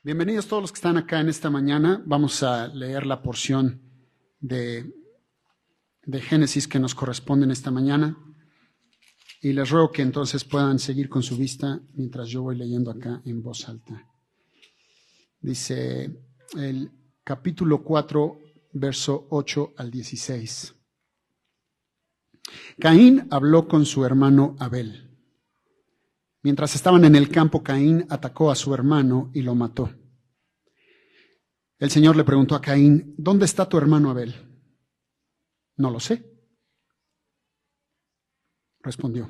Bienvenidos todos los que están acá en esta mañana. Vamos a leer la porción de Génesis que nos corresponde en esta mañana. Y les ruego que entonces puedan seguir con su vista mientras yo voy leyendo acá en voz alta. Dice el capítulo 4, verso 8 al 16. Caín habló con su hermano Abel. Mientras estaban en el campo, Caín atacó a su hermano y lo mató. El Señor le preguntó a Caín, ¿dónde está tu hermano Abel? No lo sé, respondió.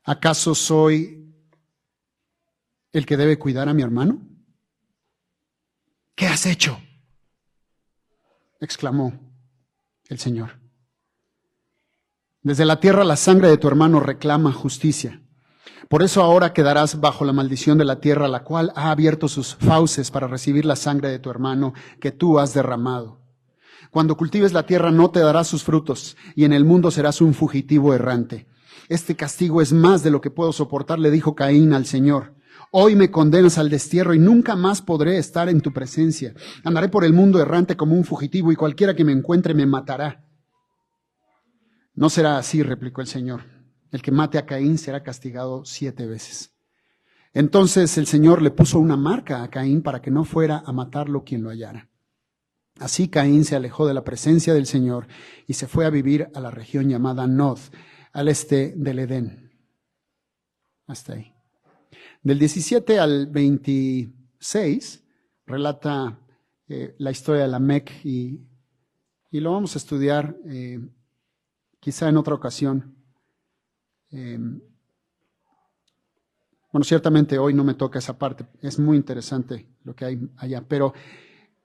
¿Acaso soy el que debe cuidar a mi hermano? ¿Qué has hecho?, exclamó el Señor. Desde la tierra la sangre de tu hermano reclama justicia. Por eso ahora quedarás bajo la maldición de la tierra, la cual ha abierto sus fauces para recibir la sangre de tu hermano que tú has derramado. Cuando cultives la tierra no te dará sus frutos, y en el mundo serás un fugitivo errante. Este castigo es más de lo que puedo soportar, le dijo Caín al Señor. Hoy me condenas al destierro y nunca más podré estar en tu presencia. Andaré por el mundo errante como un fugitivo, y cualquiera que me encuentre me matará. No será así, replicó el Señor. El que mate a Caín será castigado 7 veces. Entonces el Señor le puso una marca a Caín para que no fuera a matarlo quien lo hallara. Así Caín se alejó de la presencia del Señor y se fue a vivir a la región llamada Nod, al este del Edén. Hasta ahí. Del 17 al 26 relata la historia de Lamec y lo vamos a estudiar quizá en otra ocasión. Bueno, ciertamente hoy no me toca esa parte, es muy interesante lo que hay allá, pero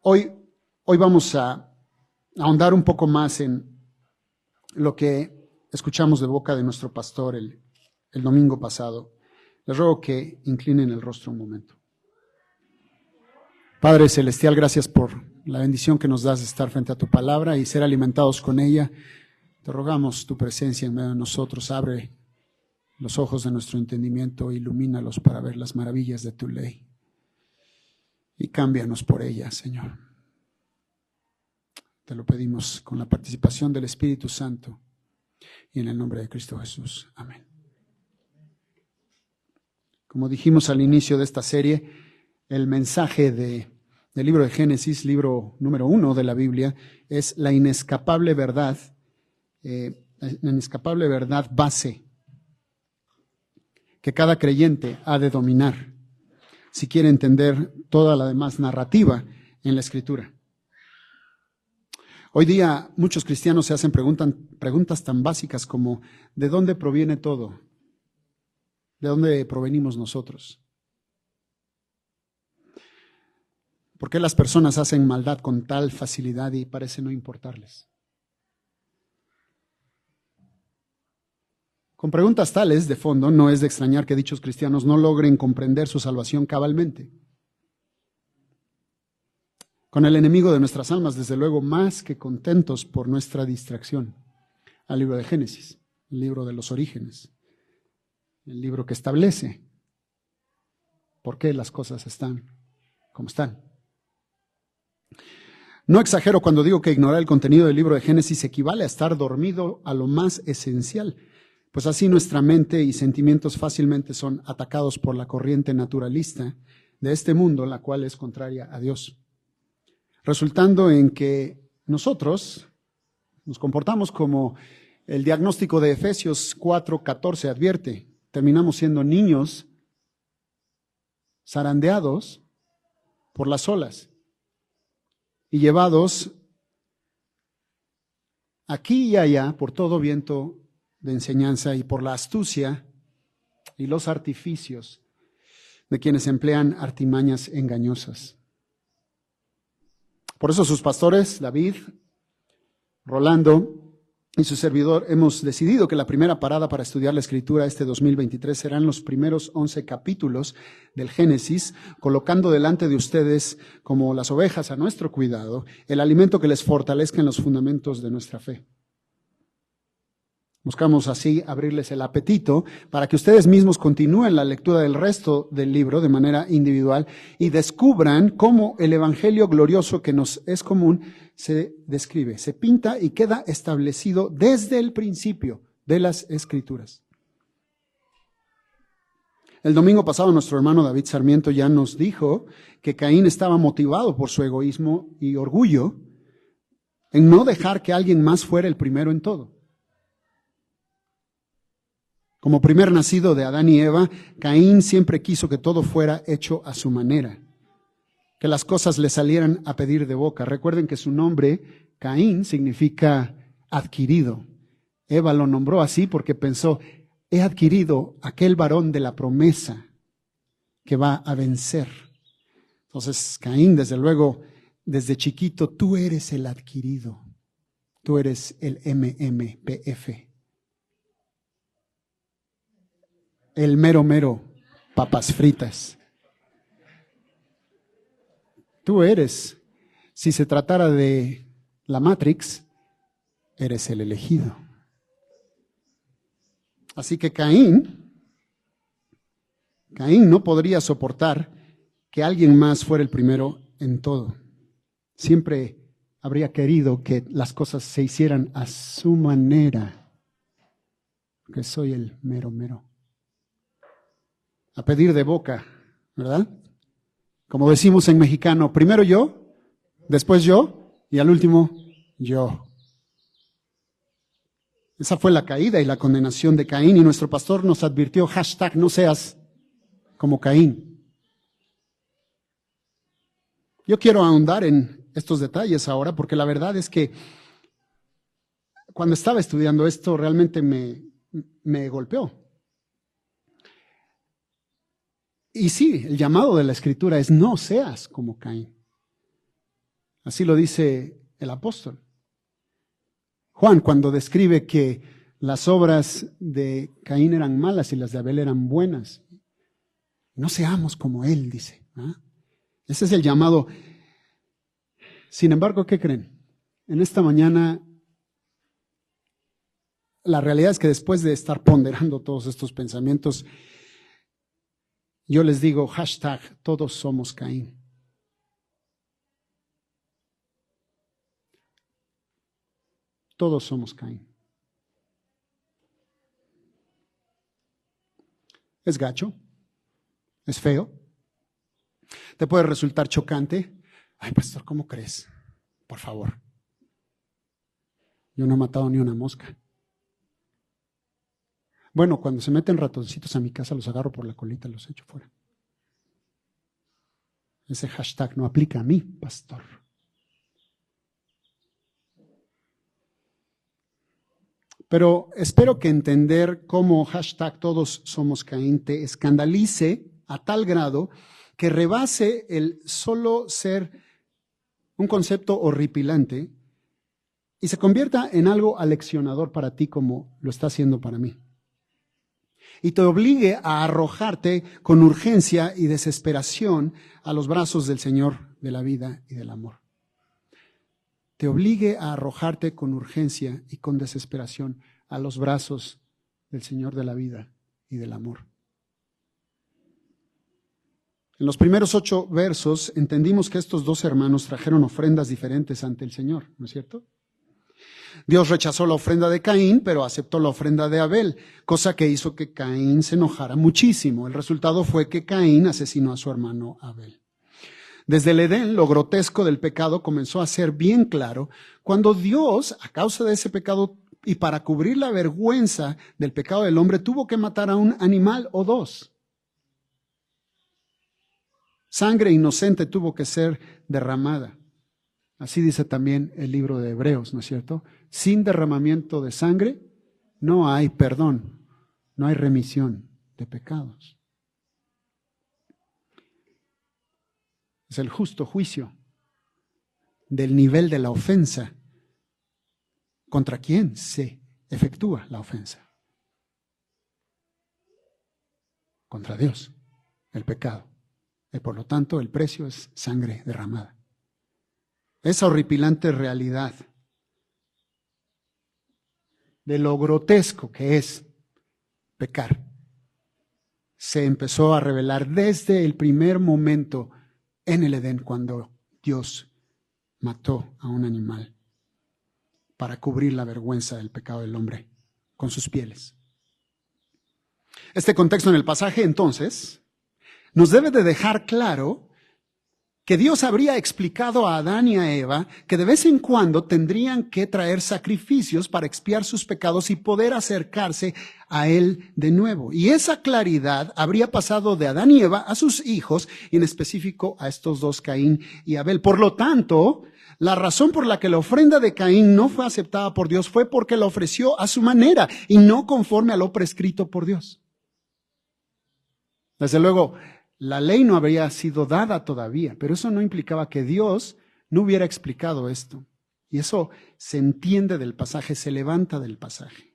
hoy vamos a ahondar un poco más en lo que escuchamos de boca de nuestro pastor el domingo pasado. Les ruego que inclinen el rostro un momento. Padre Celestial, gracias por la bendición que nos das de estar frente a tu palabra y ser alimentados con ella. Te rogamos tu presencia en medio de nosotros, abre los ojos de nuestro entendimiento, ilumínalos para ver las maravillas de tu ley y cámbianos por ella, Señor. Te lo pedimos con la participación del Espíritu Santo y en el nombre de Cristo Jesús. Amén. Como dijimos al inicio de esta serie, el mensaje del libro de Génesis, libro número 1 de la Biblia, es la inescapable verdad base que cada creyente ha de dominar si quiere entender toda la demás narrativa en la Escritura. Hoy día muchos cristianos se hacen preguntas tan básicas como ¿de dónde proviene todo? ¿De dónde provenimos nosotros? ¿Por qué las personas hacen maldad con tal facilidad y parece no importarles? Con preguntas tales, de fondo, no es de extrañar que dichos cristianos no logren comprender su salvación cabalmente. Con el enemigo de nuestras almas, desde luego, más que contentos por nuestra distracción al libro de Génesis, el libro de los orígenes, el libro que establece por qué las cosas están como están. No exagero cuando digo que ignorar el contenido del libro de Génesis equivale a estar dormido a lo más esencial. Pues así nuestra mente y sentimientos fácilmente son atacados por la corriente naturalista de este mundo, la cual es contraria a Dios, resultando en que nosotros nos comportamos como el diagnóstico de Efesios 4:14 advierte. Terminamos siendo niños zarandeados por las olas y llevados aquí y allá por todo viento de enseñanza y por la astucia y los artificios de quienes emplean artimañas engañosas. Por eso sus pastores, David, Rolando y su servidor, hemos decidido que la primera parada para estudiar la Escritura este 2023 serán los primeros 11 capítulos del Génesis, colocando delante de ustedes, como las ovejas a nuestro cuidado, el alimento que les fortalezca en los fundamentos de nuestra fe. Buscamos así abrirles el apetito para que ustedes mismos continúen la lectura del resto del libro de manera individual y descubran cómo el evangelio glorioso que nos es común se describe, se pinta y queda establecido desde el principio de las Escrituras. El domingo pasado nuestro hermano David Sarmiento ya nos dijo que Caín estaba motivado por su egoísmo y orgullo en no dejar que alguien más fuera el primero en todo. Como primer nacido de Adán y Eva, Caín siempre quiso que todo fuera hecho a su manera, que las cosas le salieran a pedir de boca. Recuerden que su nombre, Caín, significa adquirido. Eva lo nombró así porque pensó, he adquirido aquel varón de la promesa que va a vencer. Entonces, Caín, desde luego, desde chiquito, tú eres el adquirido. Tú eres el MMPF. El mero, papas fritas. Tú eres, si se tratara de la Matrix, eres el elegido. Así que Caín no podría soportar que alguien más fuera el primero en todo. Siempre habría querido que las cosas se hicieran a su manera, que soy el mero. A pedir de boca, ¿verdad? Como decimos en mexicano, primero yo, después yo y al último yo. Esa fue la caída y la condenación de Caín y nuestro pastor nos advirtió, hashtag no seas como Caín. Yo quiero ahondar en estos detalles ahora porque la verdad es que cuando estaba estudiando esto realmente me golpeó. Y sí, el llamado de la Escritura es no seas como Caín. Así lo dice el apóstol. Juan, cuando describe que las obras de Caín eran malas y las de Abel eran buenas. No seamos como él, dice. ¿Ah? Ese es el llamado. Sin embargo, ¿qué creen? En esta mañana, la realidad es que después de estar ponderando todos estos pensamientos, yo les digo, hashtag, todos somos Caín. Todos somos Caín. Es gacho, es feo, te puede resultar chocante. Ay, pastor, ¿cómo crees? Por favor. Yo no he matado ni una mosca. Bueno, cuando se meten ratoncitos a mi casa, los agarro por la colita y los echo fuera. Ese hashtag no aplica a mí, pastor. Pero espero que entender cómo hashtag todos somos Caín te escandalice a tal grado que rebase el solo ser un concepto horripilante y se convierta en algo aleccionador para ti como lo está haciendo para mí. Y te obligue a arrojarte con urgencia y desesperación a los brazos del Señor de la vida y del amor. Te obligue a arrojarte con urgencia y con desesperación a los brazos del Señor de la vida y del amor. En los primeros 8 versos entendimos que estos 2 hermanos trajeron ofrendas diferentes ante el Señor, ¿no es cierto? Dios rechazó la ofrenda de Caín, pero aceptó la ofrenda de Abel, cosa que hizo que Caín se enojara muchísimo. El resultado fue que Caín asesinó a su hermano Abel. Desde el Edén, lo grotesco del pecado comenzó a ser bien claro cuando Dios, a causa de ese pecado y para cubrir la vergüenza del pecado del hombre, tuvo que matar a un animal o 2. Sangre inocente tuvo que ser derramada. Así dice también el libro de Hebreos, ¿no es cierto? Sin derramamiento de sangre no hay perdón, no hay remisión de pecados. Es el justo juicio del nivel de la ofensa contra quien se efectúa la ofensa. Contra Dios, el pecado. Y por lo tanto, el precio es sangre derramada. Esa horripilante realidad de lo grotesco que es pecar, se empezó a revelar desde el primer momento en el Edén, cuando Dios mató a un animal para cubrir la vergüenza del pecado del hombre con sus pieles. Este contexto en el pasaje, entonces, nos debe de dejar claro que Dios habría explicado a Adán y a Eva que de vez en cuando tendrían que traer sacrificios para expiar sus pecados y poder acercarse a Él de nuevo. Y esa claridad habría pasado de Adán y Eva a sus hijos, y en específico a estos dos, Caín y Abel. Por lo tanto, la razón por la que la ofrenda de Caín no fue aceptada por Dios fue porque la ofreció a su manera y no conforme a lo prescrito por Dios. Desde luego, la ley no habría sido dada todavía, pero eso no implicaba que Dios no hubiera explicado esto. Y eso se entiende del pasaje, se levanta del pasaje.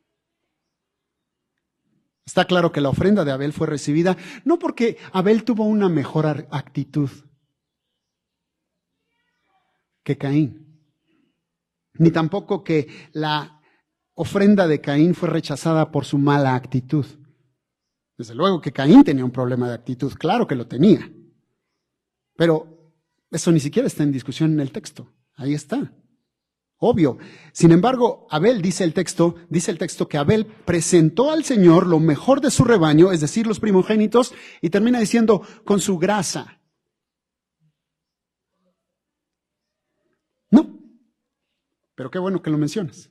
Está claro que la ofrenda de Abel fue recibida no porque Abel tuvo una mejor actitud que Caín, ni tampoco que la ofrenda de Caín fue rechazada por su mala actitud. Desde luego que Caín tenía un problema de actitud, claro que lo tenía. Pero eso ni siquiera está en discusión en el texto. Ahí está. Obvio. Sin embargo, Abel, dice el texto que Abel presentó al Señor lo mejor de su rebaño, es decir, los primogénitos, y termina diciendo, con su grasa. No. Pero qué bueno que lo mencionas.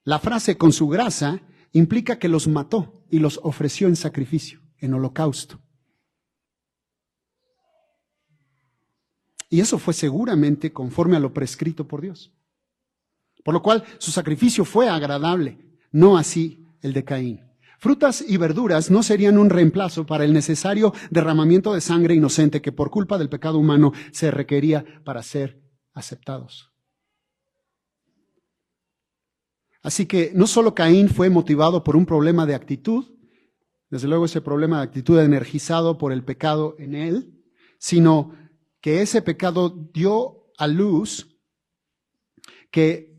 La frase con su grasa implica que los mató y los ofreció en sacrificio, en holocausto. Y eso fue seguramente conforme a lo prescrito por Dios. Por lo cual su sacrificio fue agradable, no así el de Caín. Frutas y verduras no serían un reemplazo para el necesario derramamiento de sangre inocente que por culpa del pecado humano se requería para ser aceptados. Así que no solo Caín fue motivado por un problema de actitud, desde luego ese problema de actitud energizado por el pecado en él, sino que ese pecado dio a luz que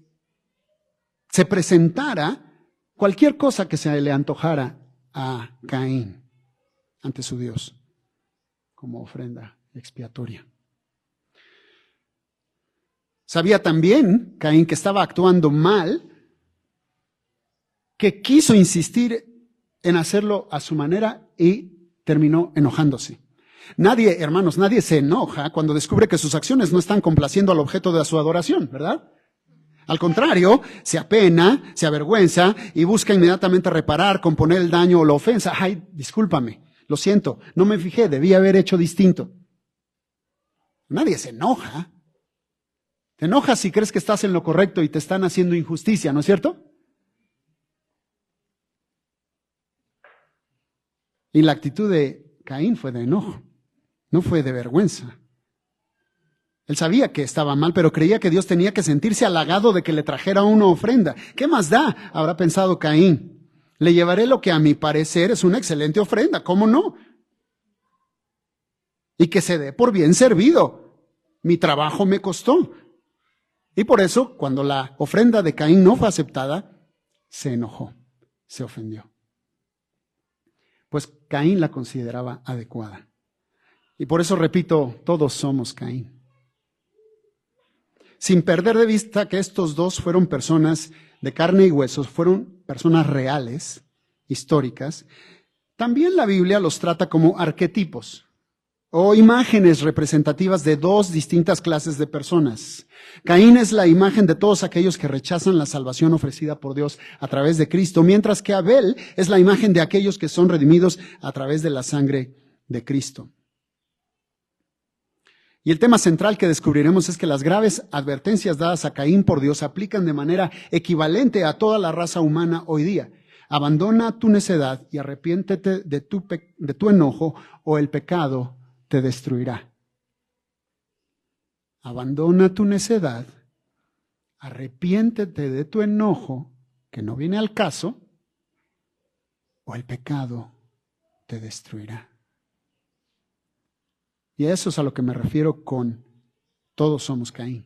se presentara cualquier cosa que se le antojara a Caín ante su Dios como ofrenda expiatoria. Sabía también Caín que estaba actuando mal, que quiso insistir en hacerlo a su manera y terminó enojándose. Nadie, hermanos, nadie se enoja cuando descubre que sus acciones no están complaciendo al objeto de su adoración, ¿verdad? Al contrario, se apena, se avergüenza y busca inmediatamente reparar, componer el daño o la ofensa. Ay, discúlpame, lo siento, no me fijé, debí haber hecho distinto. Nadie se enoja. Te enojas si crees que estás en lo correcto y te están haciendo injusticia, ¿no es cierto? Y la actitud de Caín fue de enojo, no fue de vergüenza. Él sabía que estaba mal, pero creía que Dios tenía que sentirse halagado de que le trajera una ofrenda. ¿Qué más da? Habrá pensado Caín. Le llevaré lo que a mi parecer es una excelente ofrenda, ¿cómo no? Y que se dé por bien servido. Mi trabajo me costó. Y por eso, cuando la ofrenda de Caín no fue aceptada, se enojó, se ofendió. Pues Caín la consideraba adecuada. Y por eso repito, todos somos Caín. Sin perder de vista que estos dos fueron personas de carne y huesos, fueron personas reales, históricas, también la Biblia los trata como arquetipos o imágenes representativas de dos distintas clases de personas. Caín es la imagen de todos aquellos que rechazan la salvación ofrecida por Dios a través de Cristo, mientras que Abel es la imagen de aquellos que son redimidos a través de la sangre de Cristo. Y el tema central que descubriremos es que las graves advertencias dadas a Caín por Dios aplican de manera equivalente a toda la raza humana hoy día. Abandona tu necedad y arrepiéntete de tu enojo o el pecado te destruirá. Abandona tu necedad, arrepiéntete de tu enojo, que no viene al caso, o el pecado te destruirá. Y a eso es a lo que me refiero con todos somos Caín.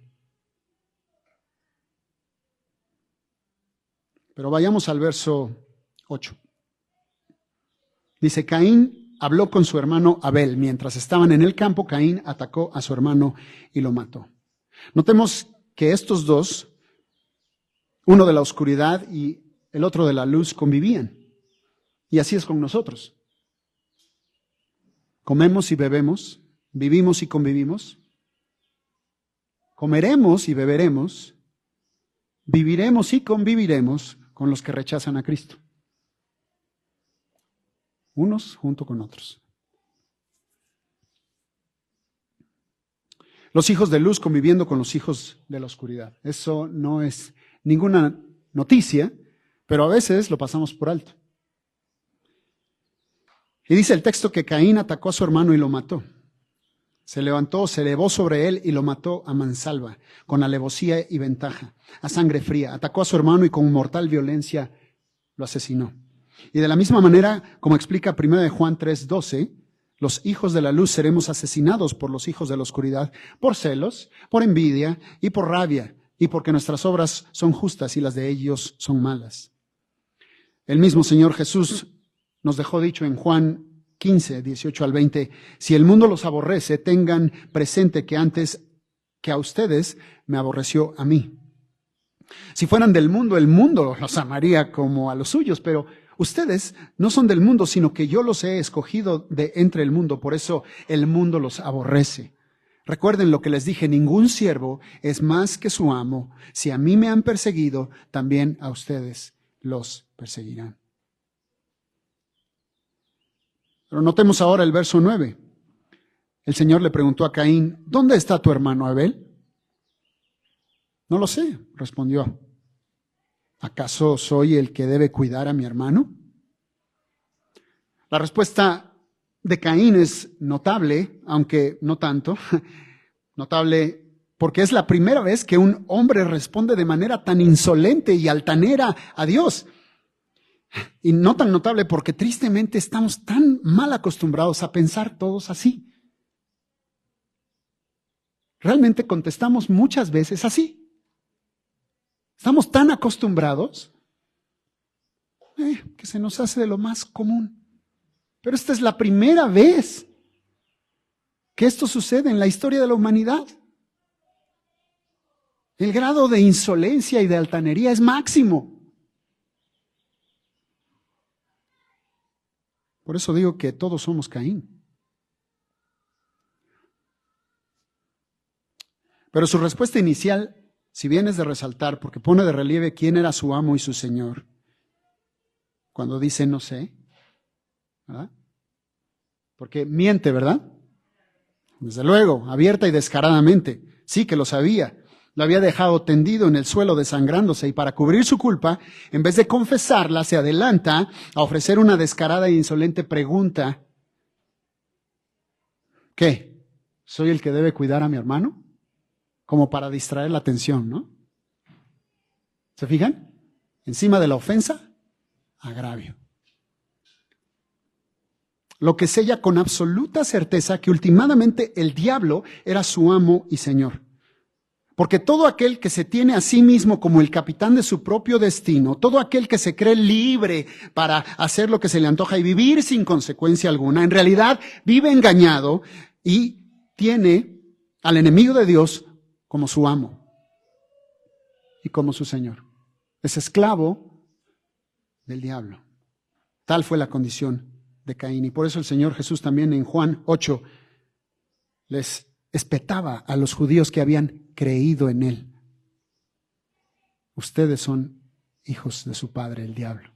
Pero vayamos al verso 8. Dice, Caín habló con su hermano Abel. Mientras estaban en el campo, Caín atacó a su hermano y lo mató. Notemos que estos dos, uno de la oscuridad y el otro de la luz, convivían. Y así es con nosotros. Comemos y bebemos, vivimos y convivimos, comeremos y beberemos, viviremos y conviviremos con los que rechazan a Cristo. Unos junto con otros. Los hijos de luz conviviendo con los hijos de la oscuridad. Eso no es ninguna noticia, pero a veces lo pasamos por alto. Y dice el texto que Caín atacó a su hermano y lo mató. Se levantó, se elevó sobre él y lo mató a mansalva, con alevosía y ventaja, a sangre fría. Atacó a su hermano y con mortal violencia lo asesinó. Y de la misma manera, como explica 1 Juan 3:12, los hijos de la luz seremos asesinados por los hijos de la oscuridad, por celos, por envidia y por rabia, y porque nuestras obras son justas y las de ellos son malas. El mismo Señor Jesús nos dejó dicho en Juan 15, 18 al 20, si el mundo los aborrece, tengan presente que antes que a ustedes me aborreció a mí. Si fueran del mundo, el mundo los amaría como a los suyos, pero ustedes no son del mundo, sino que yo los he escogido de entre el mundo, por eso el mundo los aborrece. Recuerden lo que les dije, ningún siervo es más que su amo. Si a mí me han perseguido, también a ustedes los perseguirán. Pero notemos ahora el verso 9. El Señor le preguntó a Caín, ¿dónde está tu hermano Abel? No lo sé, respondió. ¿Acaso soy el que debe cuidar a mi hermano? La respuesta de Caín es notable, aunque no tanto. Notable porque es la primera vez que un hombre responde de manera tan insolente y altanera a Dios. Y no tan notable porque tristemente estamos tan mal acostumbrados a pensar todos así. Realmente contestamos muchas veces así. Estamos tan acostumbrados que se nos hace de lo más común. Pero esta es la primera vez que esto sucede en la historia de la humanidad. El grado de insolencia y de altanería es máximo. Por eso digo que todos somos Caín. Pero su respuesta inicial, si bien es de resaltar, porque pone de relieve quién era su amo y su señor, cuando dice no sé, ¿verdad? Porque miente, ¿verdad? Desde luego, abierta y descaradamente. Sí que lo sabía. Lo había dejado tendido en el suelo desangrándose y para cubrir su culpa, en vez de confesarla, se adelanta a ofrecer una descarada e insolente pregunta. ¿Qué? ¿Soy el que debe cuidar a mi hermano? Como para distraer la atención, ¿no? ¿Se fijan? Encima de la ofensa, agravio. Lo que sella con absoluta certeza que últimamente el diablo era su amo y señor. Porque todo aquel que se tiene a sí mismo como el capitán de su propio destino, todo aquel que se cree libre para hacer lo que se le antoja y vivir sin consecuencia alguna, en realidad vive engañado y tiene al enemigo de Dios como su amo y como su señor. Es esclavo del diablo. Tal fue la condición de Caín. Y por eso el Señor Jesús también en Juan 8 les espetaba a los judíos que habían creído en él. Ustedes son hijos de su padre, el diablo.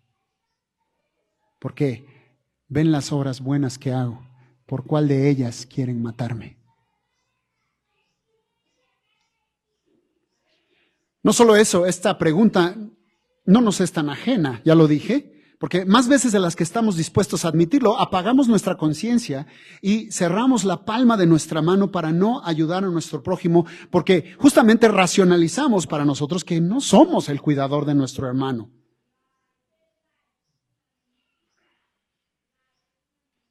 ¿Por qué? Ven las obras buenas que hago. ¿Por cuál de ellas quieren matarme? No solo eso, esta pregunta no nos es tan ajena, ya lo dije, porque más veces de las que estamos dispuestos a admitirlo, apagamos nuestra conciencia y cerramos la palma de nuestra mano para no ayudar a nuestro prójimo, porque justamente racionalizamos para nosotros que no somos el cuidador de nuestro hermano.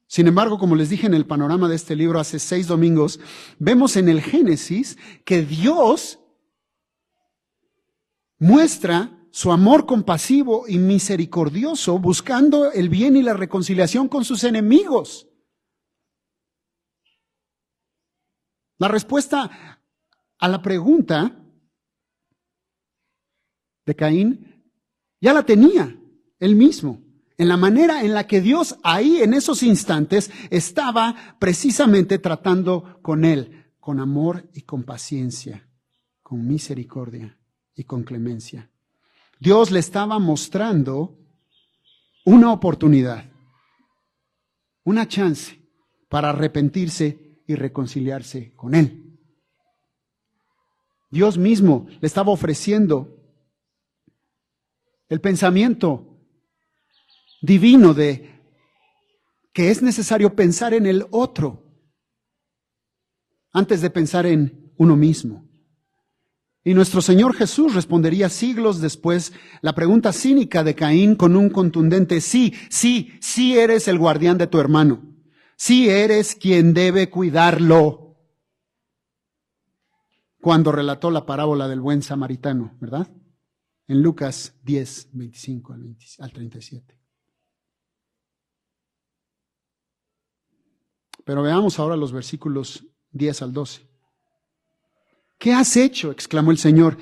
Sin embargo, como les dije en el panorama de este libro hace 6 domingos, vemos en el Génesis que Dios muestra su amor compasivo y misericordioso, buscando el bien y la reconciliación con sus enemigos. La respuesta a la pregunta de Caín ya la tenía él mismo, en la manera en la que Dios ahí en esos instantes estaba precisamente tratando con él, con amor y con paciencia, con misericordia y con clemencia. Dios le estaba mostrando una oportunidad, una chance para arrepentirse y reconciliarse con él. Dios mismo le estaba ofreciendo el pensamiento divino de que es necesario pensar en el otro antes de pensar en uno mismo. Y nuestro Señor Jesús respondería siglos después la pregunta cínica de Caín con un contundente sí, sí, sí eres el guardián de tu hermano. Sí eres quien debe cuidarlo. Cuando relató la parábola del buen samaritano, ¿verdad? En Lucas 10, 25 al 37. Pero veamos ahora los versículos 10 al 12. ¿Qué has hecho?, exclamó el Señor.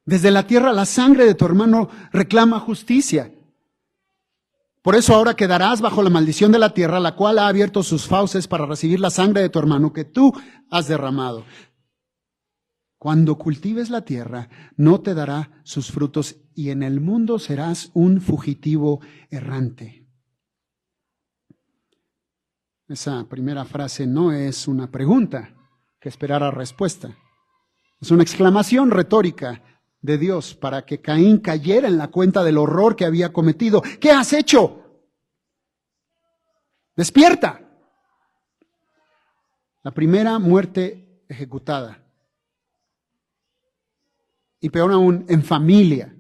Desde la tierra la sangre de tu hermano reclama justicia. Por eso ahora quedarás bajo la maldición de la tierra, la cual ha abierto sus fauces para recibir la sangre de tu hermano que tú has derramado. Cuando cultives la tierra, no te dará sus frutos y en el mundo serás un fugitivo errante. Esa primera frase no es una pregunta que esperara respuesta. Es una exclamación retórica de Dios para que Caín cayera en la cuenta del horror que había cometido. ¿Qué has hecho? ¡Despierta! La primera muerte ejecutada. Y peor aún, en familia.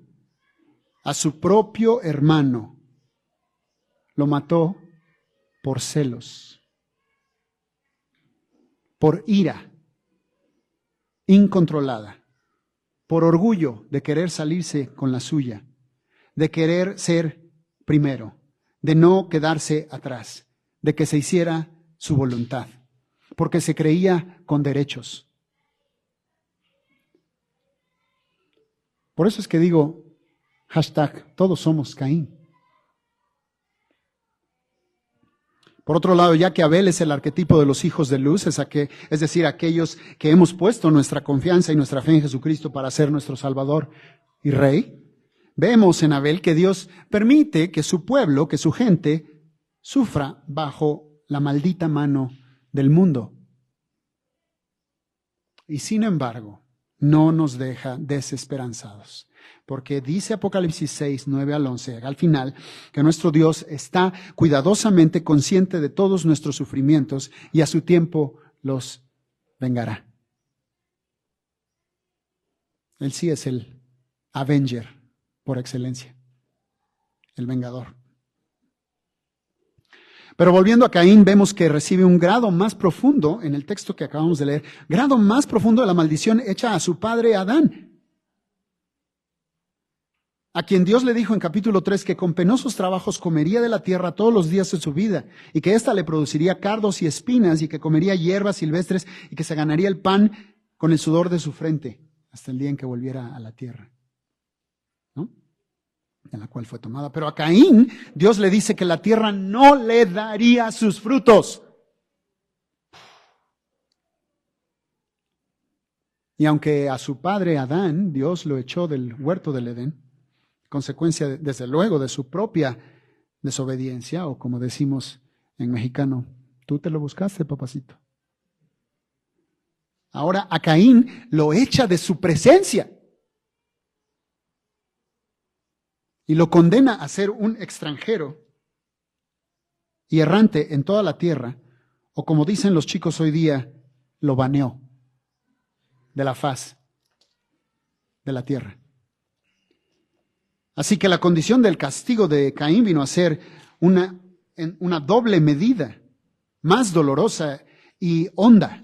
A su propio hermano lo mató por celos, por ira incontrolada, por orgullo de querer salirse con la suya, de querer ser primero, de no quedarse atrás, de que se hiciera su voluntad, porque se creía con derechos. Por eso es que digo, todos somos Caín. Por otro lado, ya que Abel es el arquetipo de los hijos de luz, es decir, aquellos que hemos puesto nuestra confianza y nuestra fe en Jesucristo para ser nuestro Salvador y Rey, vemos en Abel que Dios permite que su pueblo, que su gente, sufra bajo la maldita mano del mundo. Y sin embargo, no nos deja desesperanzados. Porque dice Apocalipsis 6, 9 al 11, al final, que nuestro Dios está cuidadosamente consciente de todos nuestros sufrimientos y a su tiempo los vengará. Él sí es el Avenger por excelencia, el vengador. Pero volviendo a Caín, vemos que recibe un grado más profundo, en el texto que acabamos de leer, grado más profundo de la maldición hecha a su padre Adán, a quien Dios le dijo en capítulo 3 que con penosos trabajos comería de la tierra todos los días de su vida, y que ésta le produciría cardos y espinas, y que comería hierbas silvestres, y que se ganaría el pan con el sudor de su frente, hasta el día en que volviera a la tierra, ¿no?, en la cual fue tomada. Pero a Caín, Dios le dice que la tierra no le daría sus frutos. Y aunque a su padre Adán, Dios lo echó del huerto del Edén, consecuencia, desde luego, de su propia desobediencia, o como decimos en mexicano, tú te lo buscaste, papacito. Ahora a Caín lo echa de su presencia y lo condena a ser un extranjero y errante en toda la tierra, o como dicen los chicos hoy día, lo baneó de la faz de la tierra. Así que la condición del castigo de Caín vino a ser una doble medida, más dolorosa y honda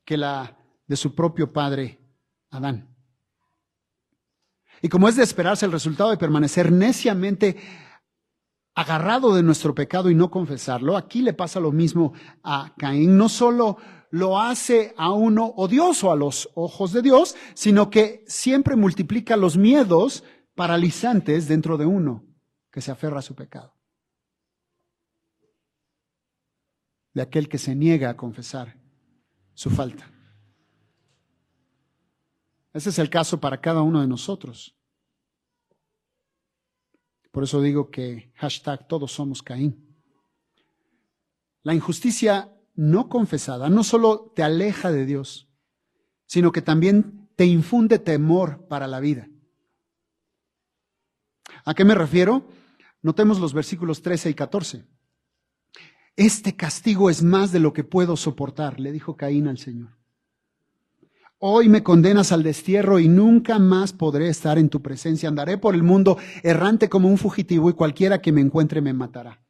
que la de su propio padre Adán. Y como es de esperarse el resultado de permanecer neciamente agarrado de nuestro pecado y no confesarlo, aquí le pasa lo mismo a Caín. No solo lo hace a uno odioso a los ojos de Dios, sino que siempre multiplica los miedos paralizantes dentro de uno que se aferra a su pecado. De aquel que se niega a confesar su falta. Ese es el caso para cada uno de nosotros. Por eso digo que #todos somos Caín. La injusticia no confesada no solo te aleja de Dios, sino que también te infunde temor para la vida. ¿A qué me refiero? Notemos los versículos 13 y 14. Este castigo es más de lo que puedo soportar, le dijo Caín al Señor. Hoy me condenas al destierro y nunca más podré estar en tu presencia. Andaré por el mundo errante como un fugitivo y cualquiera que me encuentre me matará.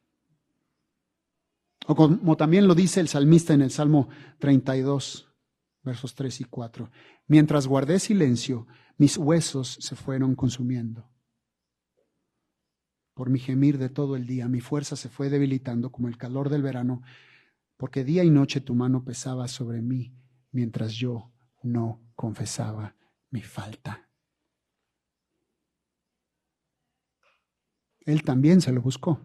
O como también lo dice el salmista en el Salmo 32, versos 3 y 4. Mientras guardé silencio, mis huesos se fueron consumiendo. Por mi gemir de todo el día, mi fuerza se fue debilitando como el calor del verano, porque día y noche tu mano pesaba sobre mí, mientras yo no confesaba mi falta. Él también se lo buscó.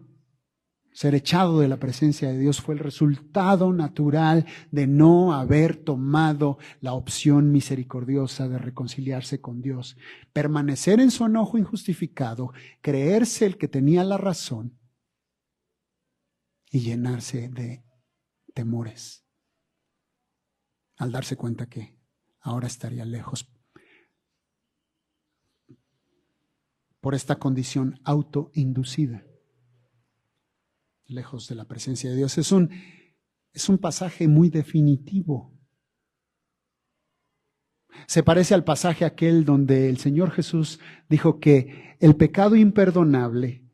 Ser echado de la presencia de Dios fue el resultado natural de no haber tomado la opción misericordiosa de reconciliarse con Dios, permanecer en su enojo injustificado, creerse el que tenía la razón y llenarse de temores al darse cuenta que ahora estaría lejos por esta condición autoinducida, lejos de la presencia de Dios. Es un pasaje muy definitivo. Se parece al pasaje aquel donde el Señor Jesús dijo que el pecado imperdonable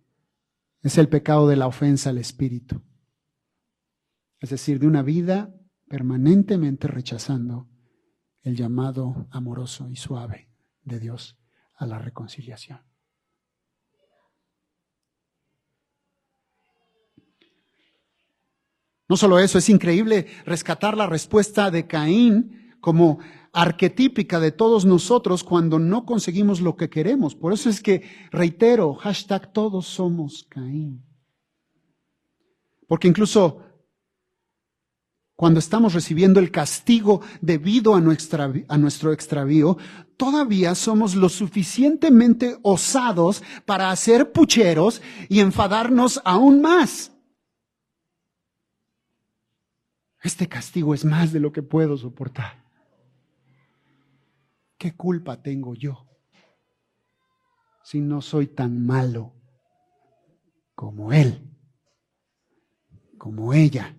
es el pecado de la ofensa al Espíritu. Es decir, de una vida permanentemente rechazando el llamado amoroso y suave de Dios a la reconciliación. No solo eso, es increíble rescatar la respuesta de Caín como arquetípica de todos nosotros cuando no conseguimos lo que queremos. Por eso es que, reitero, #todos somos Caín. Porque incluso cuando estamos recibiendo el castigo debido a nuestro extravío, todavía somos lo suficientemente osados para hacer pucheros y enfadarnos aún más. Este castigo es más de lo que puedo soportar. ¿Qué culpa tengo yo si no soy tan malo como él, como ella?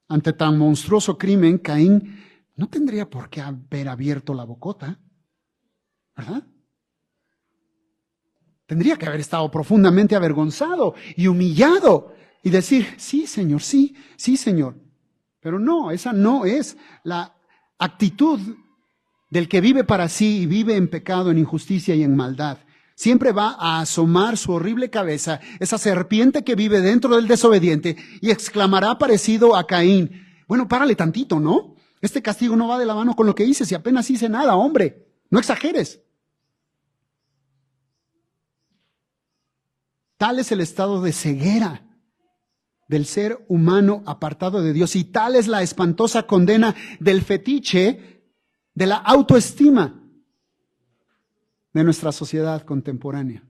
Ante tan monstruoso crimen, Caín no tendría por qué haber abierto la bocota, ¿verdad? Tendría que haber estado profundamente avergonzado y humillado y decir, sí, Señor, sí, Señor. Pero no, esa no es la actitud del que vive para sí y vive en pecado, en injusticia y en maldad. Siempre va a asomar su horrible cabeza, esa serpiente que vive dentro del desobediente, y exclamará parecido a Caín, bueno, párale tantito, ¿no? Este castigo no va de la mano con lo que hice, si apenas hice nada, hombre, no exageres. Tal es el estado de ceguera del ser humano apartado de Dios, y tal es la espantosa condena del fetiche de la autoestima de nuestra sociedad contemporánea.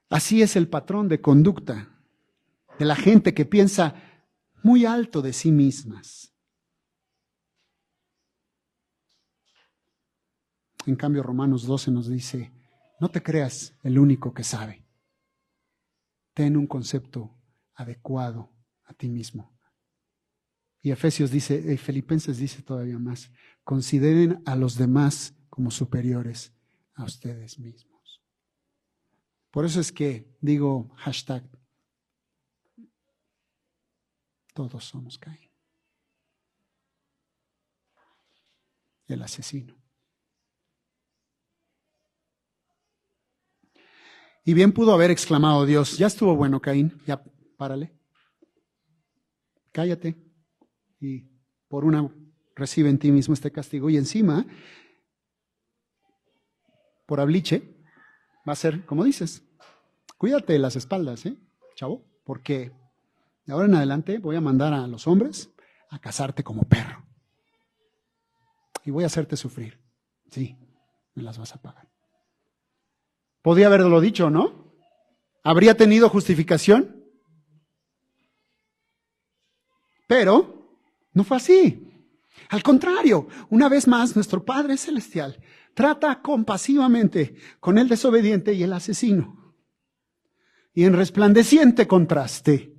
Así es el patrón de conducta de la gente que piensa muy alto de sí mismas. En cambio, Romanos 12 nos dice, no te creas el único que sabe. Ten un concepto adecuado a ti mismo. Y Efesios dice, Filipenses dice todavía más, consideren a los demás como superiores a ustedes mismos. Por eso es que digo Todos somos Caín. El asesino. Y bien pudo haber exclamado Dios, ya estuvo bueno, Caín, ya párale. Cállate. Y por una recibe en ti mismo este castigo. Y encima, por abliche, va a ser, como dices, cuídate de las espaldas, chavo, porque de ahora en adelante voy a mandar a los hombres a cazarte como perro. Y voy a hacerte sufrir. Sí, me las vas a pagar. Podría haberlo dicho, ¿no? ¿Habría tenido justificación? Pero no fue así. Al contrario, una vez más, nuestro Padre Celestial trata compasivamente con el desobediente y el asesino. Y en resplandeciente contraste,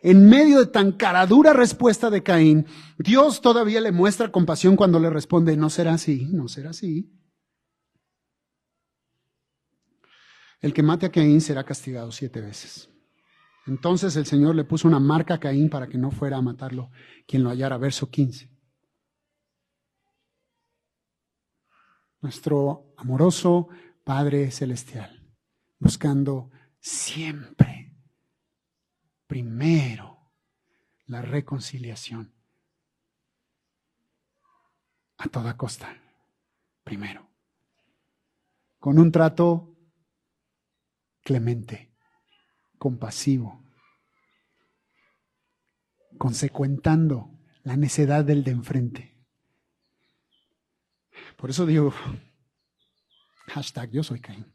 en medio de tan caradura respuesta de Caín, Dios todavía le muestra compasión cuando le responde, no será así, no será así. El que mate a Caín será castigado 7 veces. Entonces el Señor le puso una marca a Caín para que no fuera a matarlo quien lo hallara. Verso 15. Nuestro amoroso Padre Celestial, buscando siempre, primero, la reconciliación. A toda costa, primero. Con un trato clemente, compasivo, consecuentando la necedad del de enfrente. Por eso digo, hashtag yo soy Caín.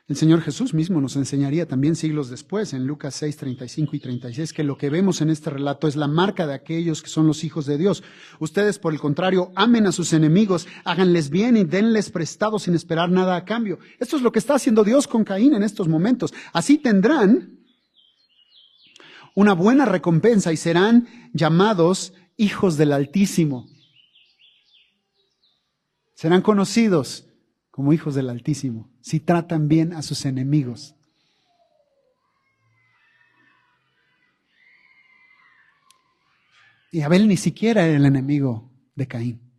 El Señor Jesús mismo nos enseñaría también siglos después, en Lucas 6, 35 y 36, que lo que vemos en este relato es la marca de aquellos que son los hijos de Dios. Ustedes, por el contrario, amen a sus enemigos, háganles bien y denles prestado sin esperar nada a cambio. Esto es lo que está haciendo Dios con Caín en estos momentos. Así tendrán una buena recompensa y serán llamados hijos del Altísimo. Serán conocidos como hijos del Altísimo, si tratan bien a sus enemigos. Y Abel ni siquiera era el enemigo de Caín.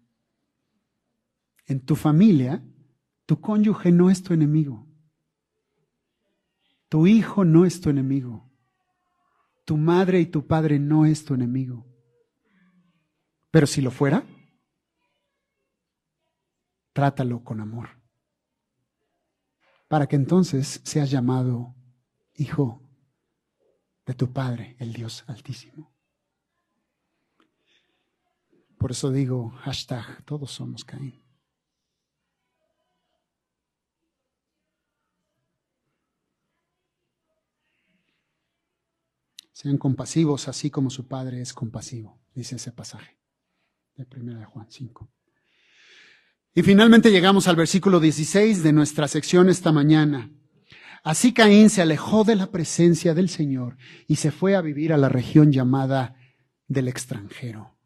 En tu familia, tu cónyuge no es tu enemigo. Tu hijo no es tu enemigo. Tu madre y tu padre no es tu enemigo. Pero si lo fuera, trátalo con amor, para que entonces seas llamado hijo de tu Padre, el Dios Altísimo. Por eso digo, hashtag, todos somos Caín. Sean compasivos así como su Padre es compasivo, dice ese pasaje de 1 de Juan 5. Y finalmente llegamos al versículo 16 de nuestra sección esta mañana. Así Caín se alejó de la presencia del Señor y se fue a vivir a la región llamada del extranjero,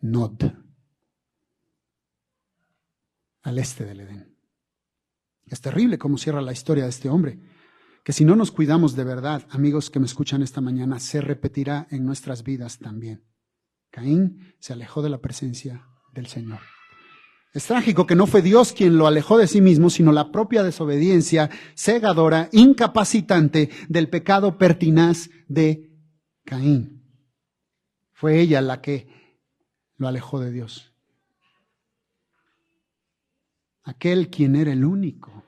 Nod, al este del Edén. Es terrible cómo cierra la historia de este hombre, que si no nos cuidamos de verdad, amigos que me escuchan esta mañana, se repetirá en nuestras vidas también. Caín se alejó de la presencia del Señor. Es trágico que no fue Dios quien lo alejó de sí mismo, sino la propia desobediencia cegadora, incapacitante del pecado pertinaz de Caín. Fue ella la que lo alejó de Dios. Aquel quien era el único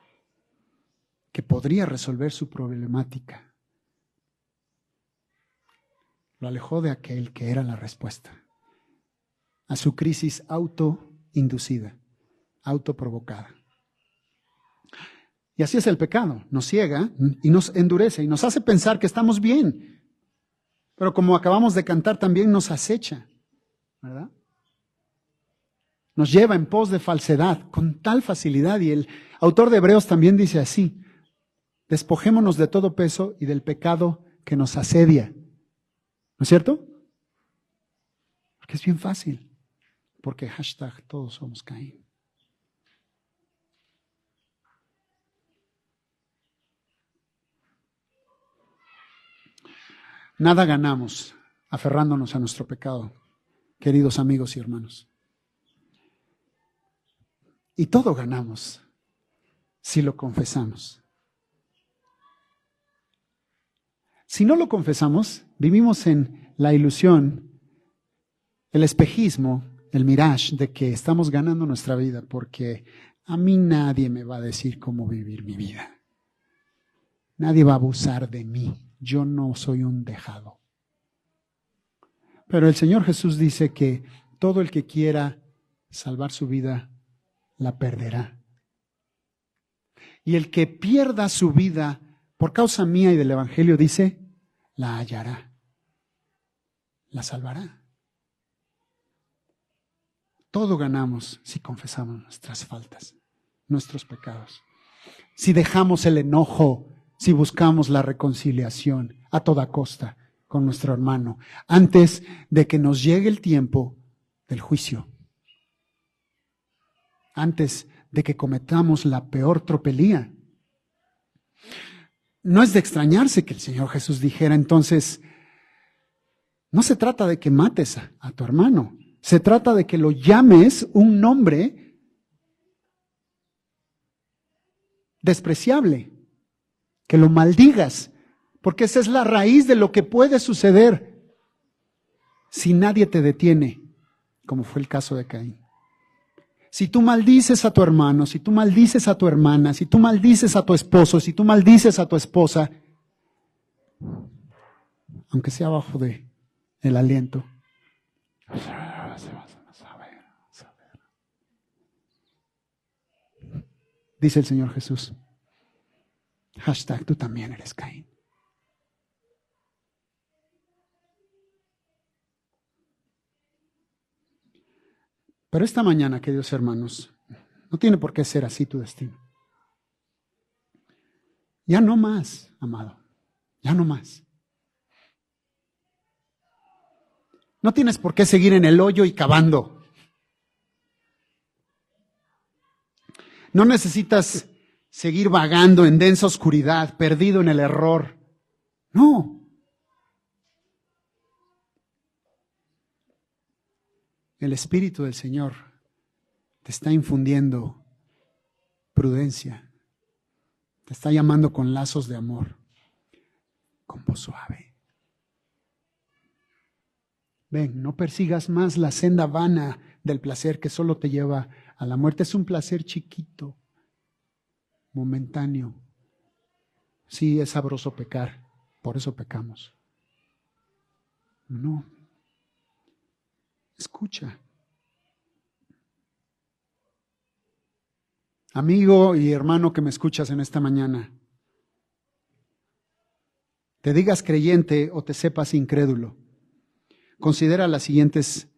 que podría resolver su problemática, lo alejó de aquel que era la respuesta a su crisis autoinducida, autoprovocada. Y así es el pecado, nos ciega y nos endurece y nos hace pensar que estamos bien, pero como acabamos de cantar también nos acecha, ¿verdad? Nos lleva en pos de falsedad con tal facilidad, y el autor de Hebreos también dice así: despojémonos de todo peso y del pecado que nos asedia. ¿No es cierto? Porque es bien fácil. Porque hashtag todos somos Caín. Nada ganamos aferrándonos a nuestro pecado, queridos amigos y hermanos. Y todo ganamos si lo confesamos. Si no lo confesamos, vivimos en la ilusión, el espejismo, el mirage de que estamos ganando nuestra vida porque a mí nadie me va a decir cómo vivir mi vida. Nadie va a abusar de mí. Yo no soy un dejado. Pero el Señor Jesús dice que todo el que quiera salvar su vida, la perderá. Y el que pierda su vida por causa mía y del Evangelio, dice, la hallará, la salvará. Todo ganamos si confesamos nuestras faltas, nuestros pecados. Si dejamos el enojo, si buscamos la reconciliación a toda costa con nuestro hermano, antes de que nos llegue el tiempo del juicio. Antes de que cometamos la peor tropelía. No es de extrañarse que el Señor Jesús dijera entonces, no se trata de que mates a tu hermano, se trata de que lo llames un nombre despreciable, que lo maldigas, porque esa es la raíz de lo que puede suceder si nadie te detiene, como fue el caso de Caín. Si tú maldices a tu hermano, si tú maldices a tu hermana, si tú maldices a tu esposo, si tú maldices a tu esposa, aunque sea bajo el aliento, dice el Señor Jesús, hashtag tú también eres Caín. Pero esta mañana, queridos hermanos, no tiene por qué ser así tu destino. Ya no más, amado, ya no más. No tienes por qué seguir en el hoyo y cavando. No necesitas seguir vagando en densa oscuridad, perdido en el error. No. El Espíritu del Señor te está infundiendo prudencia. Te está llamando con lazos de amor, con voz suave. Ven, no persigas más la senda vana del placer que solo te lleva a la muerte. Es un placer chiquito, momentáneo. Sí, es sabroso pecar, por eso pecamos. No. Escucha. Amigo y hermano que me escuchas en esta mañana, te digas creyente o te sepas incrédulo, considera las siguientes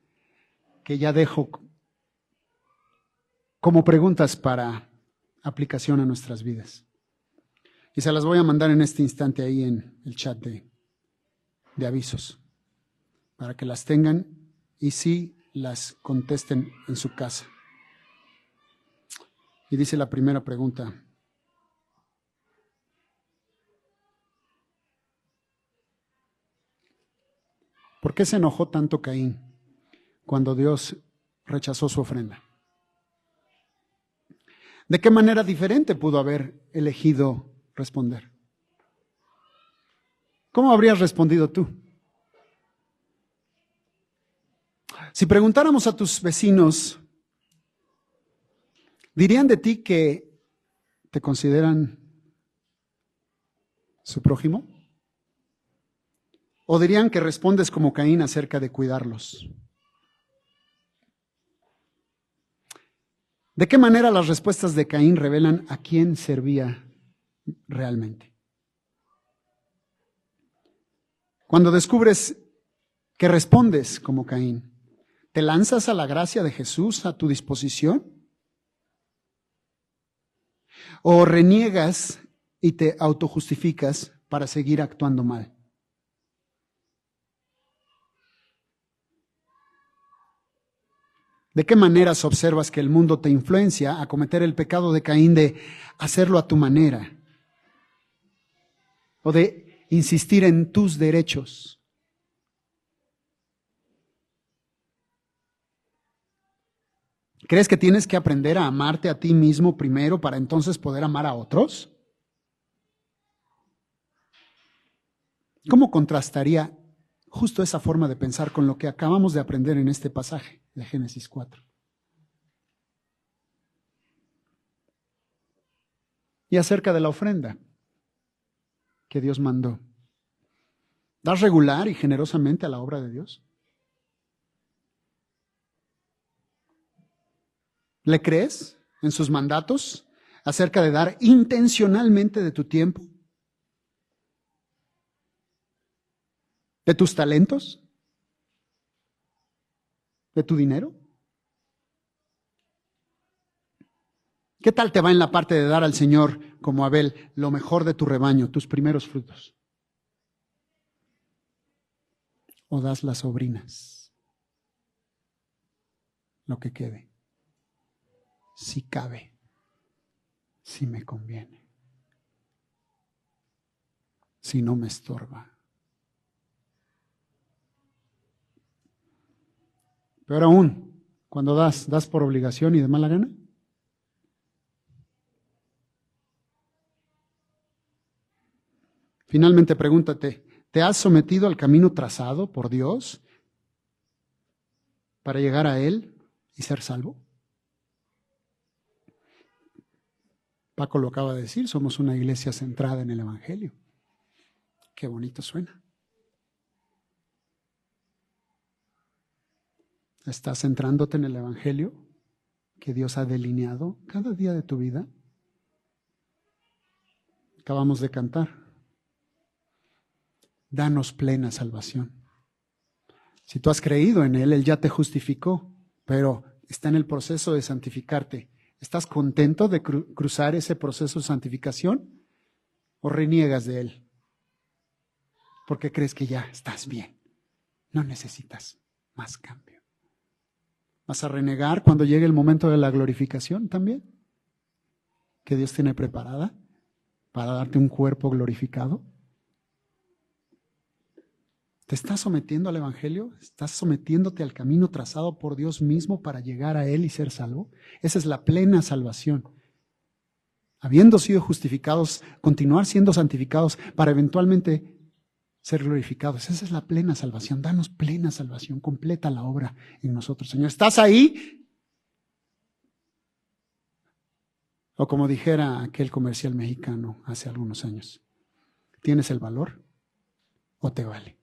que ya dejo como preguntas para aplicación a nuestras vidas. Y se las voy a mandar en este instante ahí en el chat de avisos, para que las tengan y sí las contesten en su casa. Y dice la primera pregunta: ¿por qué se enojó tanto Caín cuando Dios rechazó su ofrenda? ¿De qué manera diferente pudo haber elegido responder? ¿Cómo habrías respondido tú? Si preguntáramos a tus vecinos, ¿dirían de ti que te consideran su prójimo? ¿O dirían que respondes como Caín acerca de cuidarlos? ¿De qué manera las respuestas de Caín revelan a quién servía realmente? Cuando descubres que respondes como Caín, ¿te lanzas a la gracia de Jesús a tu disposición? ¿O reniegas y te autojustificas para seguir actuando mal? ¿De qué maneras observas que el mundo te influencia a cometer el pecado de Caín de hacerlo a tu manera? O de insistir en tus derechos. ¿Crees que tienes que aprender a amarte a ti mismo primero para entonces poder amar a otros? ¿Cómo contrastaría justo esa forma de pensar con lo que acabamos de aprender en este pasaje de Génesis 4? Y acerca de la ofrenda que Dios mandó. ¿Das regular y generosamente a la obra de Dios? ¿Le crees en sus mandatos acerca de dar intencionalmente de tu tiempo? ¿De tus talentos? ¿De tu dinero? ¿Qué tal te va en la parte de dar al Señor, como Abel, lo mejor de tu rebaño, tus primeros frutos? ¿O das las sobrinas? Lo que quede. Si cabe, si me conviene, si no me estorba. Pero aún, cuando das por obligación y de mala gana. Finalmente pregúntate, ¿te has sometido al camino trazado por Dios para llegar a Él y ser salvo? Paco lo acaba de decir, somos una iglesia centrada en el Evangelio. Qué bonito suena. ¿Estás centrándote en el Evangelio que Dios ha delineado cada día de tu vida? Acabamos de cantar. Danos plena salvación. Si tú has creído en Él, Él ya te justificó, pero está en el proceso de santificarte. ¿Estás contento de cruzar ese proceso de santificación o reniegas de Él? Porque crees que ya estás bien. No necesitas más cambio. ¿Vas a renegar cuando llegue el momento de la glorificación también? Que Dios tiene preparada para darte un cuerpo glorificado. ¿Te estás sometiendo al Evangelio? ¿Estás sometiéndote al camino trazado por Dios mismo para llegar a Él y ser salvo? Esa es la plena salvación. Habiendo sido justificados, continuar siendo santificados para eventualmente ser glorificados. Esa es la plena salvación. Danos plena salvación. Completa la obra en nosotros, Señor. ¿Estás ahí? O como dijera aquel comercial mexicano hace algunos años, ¿tienes el valor o te vale?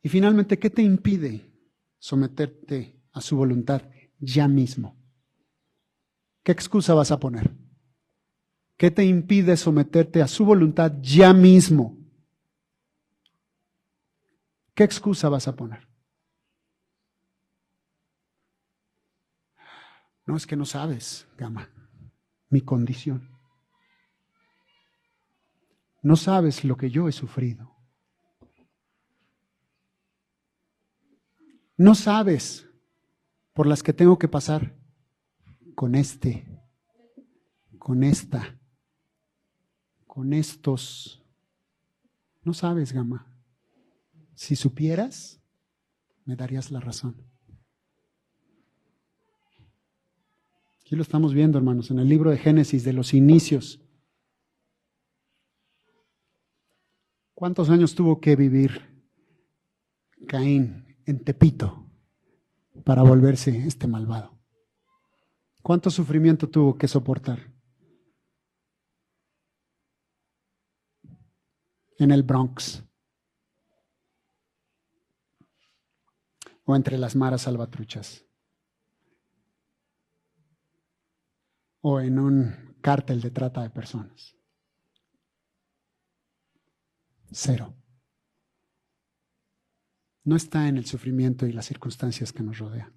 Y finalmente, ¿qué te impide someterte a su voluntad ya mismo? ¿Qué excusa vas a poner? ¿Qué te impide someterte a su voluntad ya mismo? ¿Qué excusa vas a poner? No, es que no sabes, Gama, mi condición. No sabes lo que yo he sufrido. No sabes por las que tengo que pasar con con esta, con estos. No sabes, Gama. Si supieras, me darías la razón. Aquí lo estamos viendo, hermanos, en el libro de Génesis, de los inicios. ¿Cuántos años tuvo que vivir Caín en Tepito para volverse este malvado? ¿Cuánto sufrimiento tuvo que soportar? En el Bronx o entre las maras salvatruchas o en un cártel de trata de personas. Cero. No está en el sufrimiento y las circunstancias que nos rodean.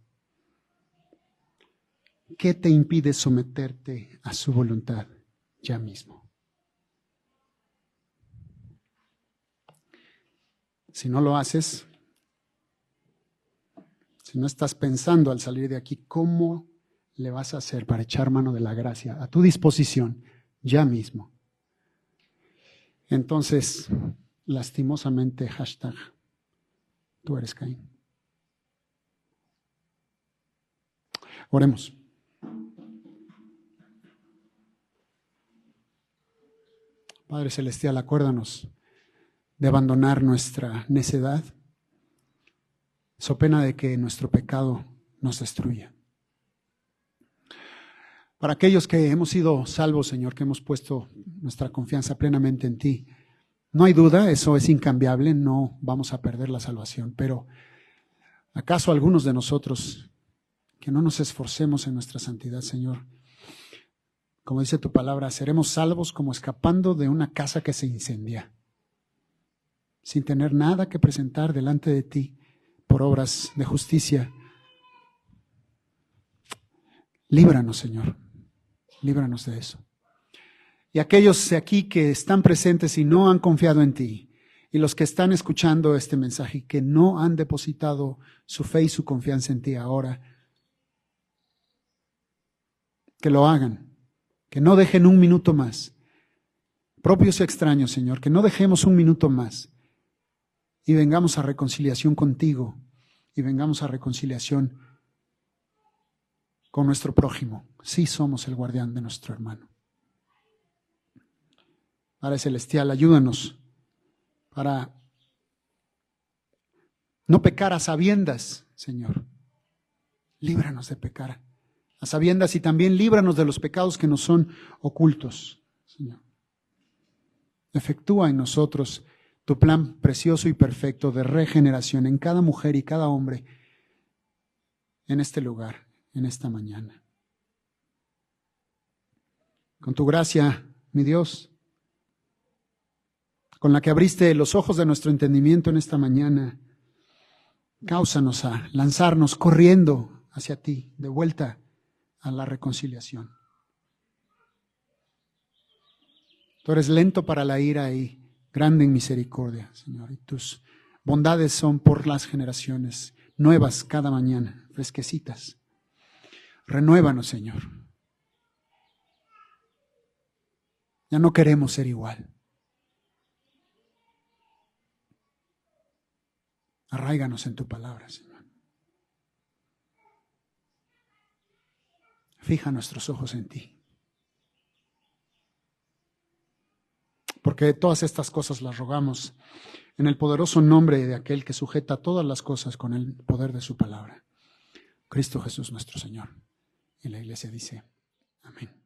¿Qué te impide someterte a su voluntad ya mismo? Si no lo haces, si no estás pensando al salir de aquí, ¿cómo le vas a hacer para echar mano de la gracia a tu disposición ya mismo? entonces, lastimosamente, hashtag, tú eres Caín. Oremos. Padre Celestial, acuérdanos de abandonar nuestra necedad, so pena de que nuestro pecado nos destruya. Para aquellos que hemos sido salvos, Señor, que hemos puesto nuestra confianza plenamente en ti, no hay duda, eso es incambiable, no vamos a perder la salvación, pero ¿acaso algunos de nosotros que no nos esforcemos en nuestra santidad, Señor, como dice tu palabra, seremos salvos como escapando de una casa que se incendia, sin tener nada que presentar delante de ti por obras de justicia? Líbranos, Señor, líbranos de eso. Y aquellos de aquí que están presentes y no han confiado en ti, y los que están escuchando este mensaje y que no han depositado su fe y su confianza en ti ahora, que lo hagan, que no dejen un minuto más, propios y extraños, Señor, que no dejemos un minuto más y vengamos a reconciliación contigo y vengamos a reconciliación con nuestro prójimo. Sí somos el guardián de nuestro hermano. Padre Celestial, ayúdanos para no pecar a sabiendas, Señor. Líbranos de pecar a sabiendas y también líbranos de los pecados que nos son ocultos, Señor. Efectúa en nosotros tu plan precioso y perfecto de regeneración en cada mujer y cada hombre en este lugar, en esta mañana. Con tu gracia, mi Dios, con la que abriste los ojos de nuestro entendimiento en esta mañana, cáusanos a lanzarnos corriendo hacia ti, de vuelta a la reconciliación. Tú eres lento para la ira y grande en misericordia, Señor, y tus bondades son por las generaciones, nuevas cada mañana, fresquecitas. Renuévanos, Señor. Ya no queremos ser igual. Arráiganos en tu palabra, Señor. Fija nuestros ojos en ti. Porque todas estas cosas las rogamos en el poderoso nombre de aquel que sujeta todas las cosas con el poder de su palabra. Cristo Jesús nuestro Señor. Y la iglesia dice, amén.